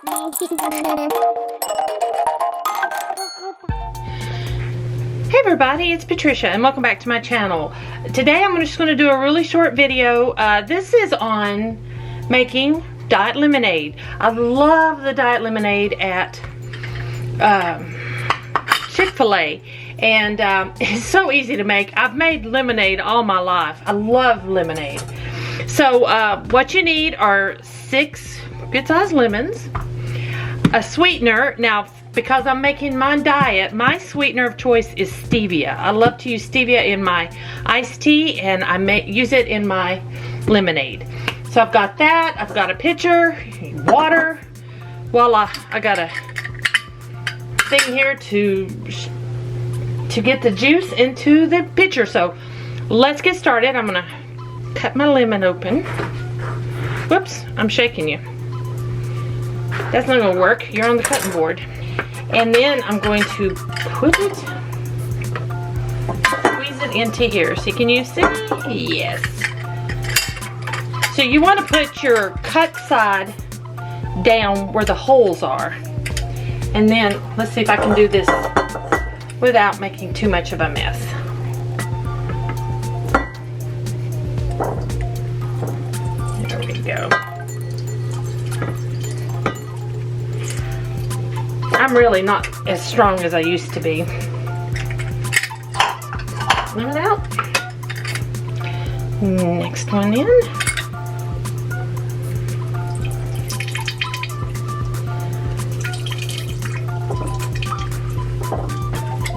Hey everybody, it's Patricia and welcome back to my channel. Today I'm just going to do a really short video. This is on making diet lemonade. I love the diet lemonade at Chick-Fil-A, and it's so easy to make. I've made lemonade all my life. I love lemonade. So what you need are 6 good sized lemons, a sweetener. Now because I'm making my diet, my sweetener of choice is stevia. I love to use stevia in my iced tea, and I use it in my lemonade. So I've got that, I've got a pitcher, water. Voila, I got a thing here to get the juice into the pitcher. So let's get started. I'm gonna cut my lemon open. Whoops, I'm shaking you. That's not gonna work. You're on the cutting board. And then I'm going to put it, squeeze it into here. So can you see? Yes. So you want to put your cut side down where the holes are. And then, let's see if I can do this without making too much of a mess. There we go. I'm really not as strong as I used to be. Lemon out. Next one in.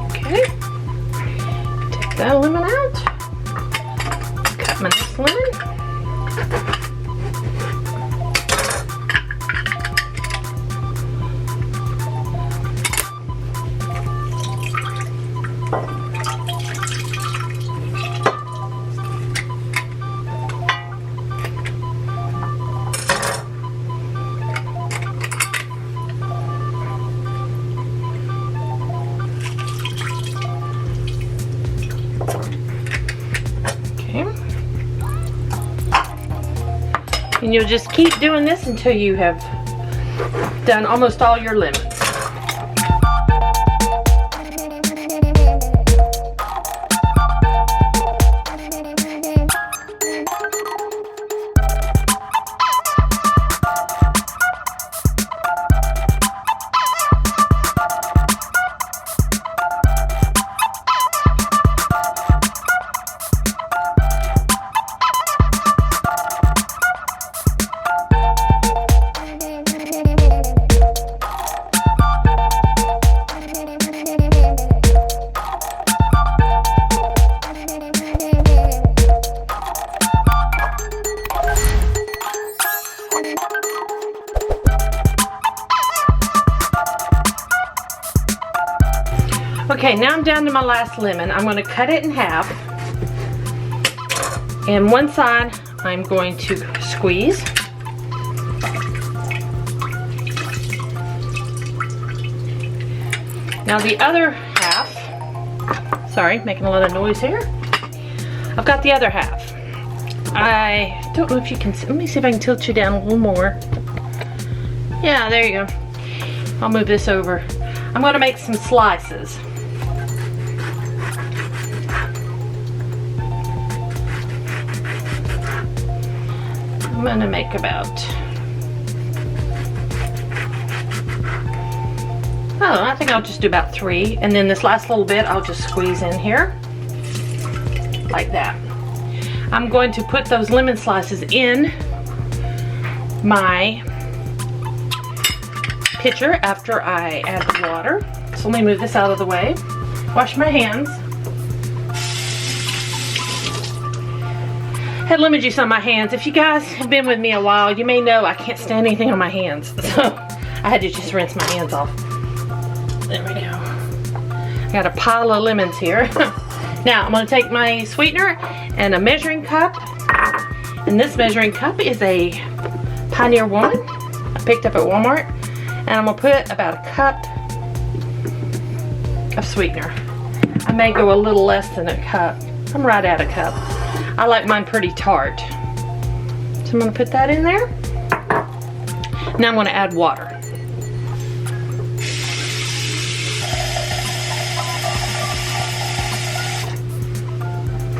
Okay. Take that lemon out. Cut my next lemon. And you'll just keep doing this until you have done almost all your lemons. Okay, now I'm down to my last lemon. I'm going to cut it in half. And one side I'm going to squeeze. Now the other half, sorry, making a lot of noise here. I've got the other half. I don't know if you can, let me see if I can tilt you down a little more. Yeah, there you go. I'll move this over. I'm going to make some slices. I'm going to make about, I think I'll just do about 3. And then this last little bit I'll just squeeze in here. Like that. I'm going to put those lemon slices in my pitcher after I add the water. So let me move this out of the way. Wash my hands. Had lemon juice on my hands. If you guys have been with me a while, you may know I can't stand anything on my hands. So I had to just rinse my hands off. There we go. I got a pile of lemons here. Now I'm going to take my sweetener and a measuring cup. And this measuring cup is a Pioneer Woman I picked up at Walmart. And I'm going to put about a cup of sweetener. I may go a little less than a cup. I'm right at a cup. I like mine pretty tart. So I'm going to put that in there. Now I'm going to add water.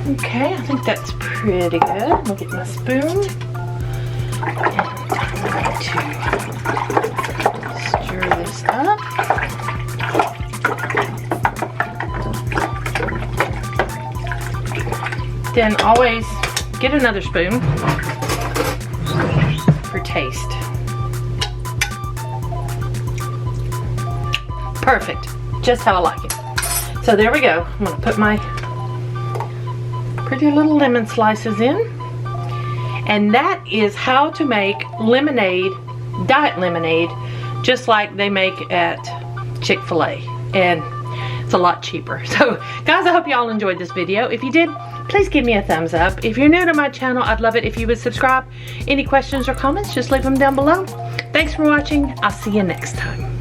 Okay, I think that's pretty good. I'll get my spoon. And I'm going to stir this up. Then always get another spoon for taste. Perfect, just how I like it. So there we go. I'm gonna put my pretty little lemon slices in. And that is how to make lemonade, diet lemonade, just like they make at Chick-Fil-A. And it's a lot cheaper. So guys, I hope y'all enjoyed this video. If you did, please give me a thumbs up. If you're new to my channel, I'd love it if you would subscribe. Any questions or comments, just leave them down below. Thanks for watching. I'll see you next time.